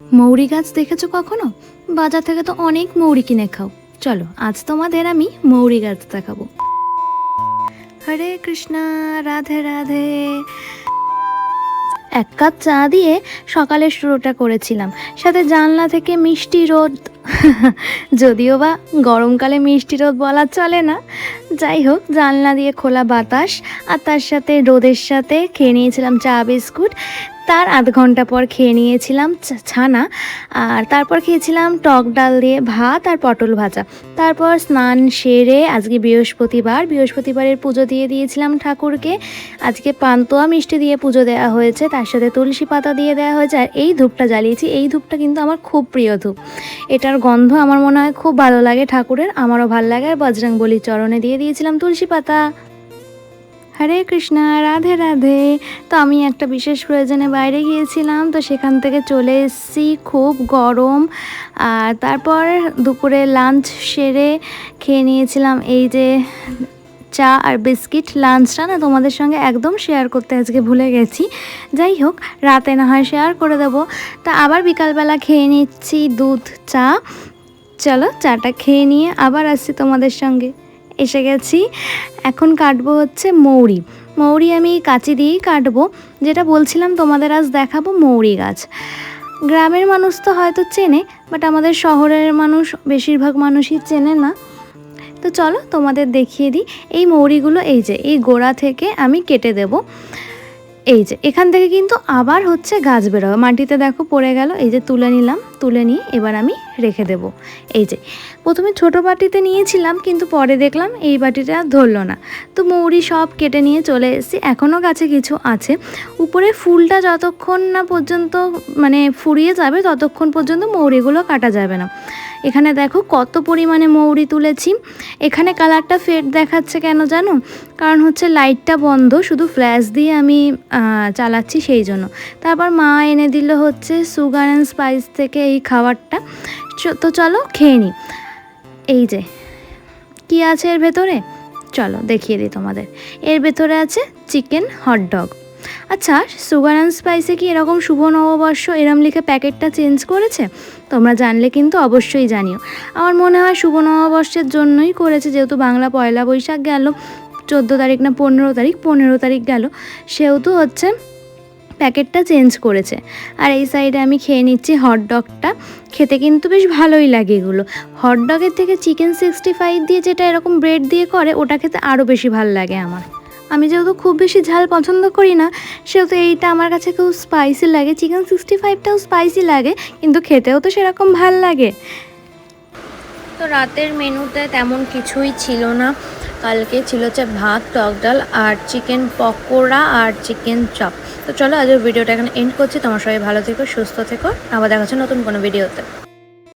মৌরি গাছ দেখেছো কখনো? বাজার থেকে তো অনেক মৌরি কিনে খাও। চলো আজ তোমাদের আমি মৌরি গাছ দেখাবো। হরে কৃষ্ণা, রাধে রাধে। এক কাপ চা দিয়ে সকালের শুরুটা করেছিলাম, সাথে জানলা থেকে মিষ্টি রোদ। যদিও বা গরমকালে মিষ্টি রোদ বলা চলে না, যাই হোক জানলা দিয়ে খোলা বাতাস আর তার সাথে রোদের সাথে খেয়ে নিয়েছিলাম চা বিস্কুট। তার আধ ঘন্টা পর খেয়ে নিয়েছিলাম ছানা, আর তারপর খেয়েছিলাম টক ডাল দিয়ে ভাত আর পটল ভাজা। তারপর স্নান সেরে আজকে বৃহস্পতিবারের পুজো দিয়ে দিয়েছিলাম ঠাকুরকে। আজকে পান্তুয়া মিষ্টি দিয়ে পুজো দেওয়া হয়েছে, তার সাথে তুলসী পাতা দিয়ে দেওয়া হয়েছে। আর এই ধূপটা জ্বালিয়েছি, এই ধূপটা কিন্তু আমার খুব প্রিয় ধূপ। এটার গন্ধ আমার মনে হয় খুব ভালো লাগে ঠাকুরের, আমারও ভালো লাগে। আর বজরংবলীর চরণে দিয়ে দিয়েছিলাম তুলসী পাতা। হরে কৃষ্ণা, রাধে রাধে। তো আমি একটা বিশেষ প্রয়োজনে বাইরে গিয়েছিলাম, তো সেখান থেকে চলে এসেছি, খুব গরম। আর তারপর দুপুরে লাঞ্চ সেরে খেয়ে নিয়েছিলাম এই যে চা আর বিস্কিট। লাঞ্চটা না তোমাদের সঙ্গে একদম শেয়ার করতে আজকে ভুলে গেছি, যাই হোক রাতে না হয় শেয়ার করে দেবো। তা আবার বিকালবেলা খেয়ে নিচ্ছি দুধ চা। চলো চাটা খেয়ে নিয়ে আবার আসছি তোমাদের সঙ্গে। এসে গেছি, এখন কাটবো হচ্ছে মৌরি আমি কাঁচি দিয়েই কাটবো। যেটা বলছিলাম তোমাদের আজ দেখাবো মৌরি গাছ। গ্রামের মানুষ তো হয়তো চেনে, বাট আমাদের শহরের মানুষ বেশিরভাগ মানুষই চেনে না। তো চলো তোমাদের দেখিয়ে দিই। এই মৌরিগুলো এই যে এই গোড়া থেকে আমি কেটে দেব। এই যে এখান থেকে কিন্তু আবার হচ্ছে গাছ বেরোবে, মাটিতে দেখো পড়ে গেল। এই যে তুলে নিলাম, তুলে নিয়ে এবার আমি রেখে দেব। এই যে প্রথমে ছোট বাটিতে নিয়েছিলাম, কিন্তু পরে দেখলাম এই বাটিটা ধরলো না, তো মৌরি সব কেটে নিয়ে চলে এসেছি। এখনও গাছে কিছু আছে, উপরে ফুলটা যতক্ষণ না পর্যন্ত মানে ফুরিয়ে যাবে ততক্ষণ পর্যন্ত মৌরিগুলো কাটা যাবে না। এখানে দেখো কত পরিমাণে মৌরি তুলেছি। এখানে কালারটা ফেড দেখাচ্ছে কেন জানো? কারণ হচ্ছে লাইটটা বন্ধ, শুধু ফ্ল্যাশ দিয়ে আমি চালাচ্ছি সেই জন্য। তারপর মা এনে দিল হচ্ছে সুগার অ্যান্ড স্পাইস থেকে এই খাবারটা। তো চলো খেয়ে নিই। এই যে কী আছে এর ভেতরে, চলো দেখিয়ে দিই তোমাদের। এর ভেতরে আছে চিকেন হটডগ। আচ্ছা, সুগার অ্যান্ড স্পাইসে কি এরকম শুভ নববর্ষ এরম লিখে প্যাকেটটা চেঞ্জ করেছে? তোমরা জানলে কিন্তু অবশ্যই জানিও। আমার মনে হয় শুভ নববর্ষের জন্যই করেছে, যেহেতু বাংলা পয়লা বৈশাখ গেল 14 তারিখ না 15 তারিখ গেল, সেহেতু হচ্ছে প্যাকেটটা চেঞ্জ করেছে। আর এই সাইডে আমি খেয়ে নিচ্ছি হটডগটা। খেতে কিন্তু বেশ ভালোই লাগে এগুলো। হটডগের থেকে চিকেন 65 দিয়ে যেটা এরকম ব্রেড দিয়ে করে, ওটা খেতে আরও বেশি ভালো লাগে আমার। আমি যেহেতু খুব বেশি ঝাল পছন্দ করি না, সেহেতু এইটা আমার কাছে খুব স্পাইসি লাগে। চিকেন 65টাও স্পাইসি লাগে, কিন্তু খেতেও তো সেরকম ভাল লাগে। তো রাতের মেনুতে তেমন কিছুই ছিল না। কালকে ছিল হচ্ছে ভাত, টক ডাল আর চিকেন পকোড়া আর চিকেন চপ। তো চলো আজকের ভিডিওটা এখানে এন্ড করছি। তোমার সবাই ভালো থেকো, সুস্থ থেকো, আবার দেখা হচ্ছে নতুন কোনো ভিডিওতে।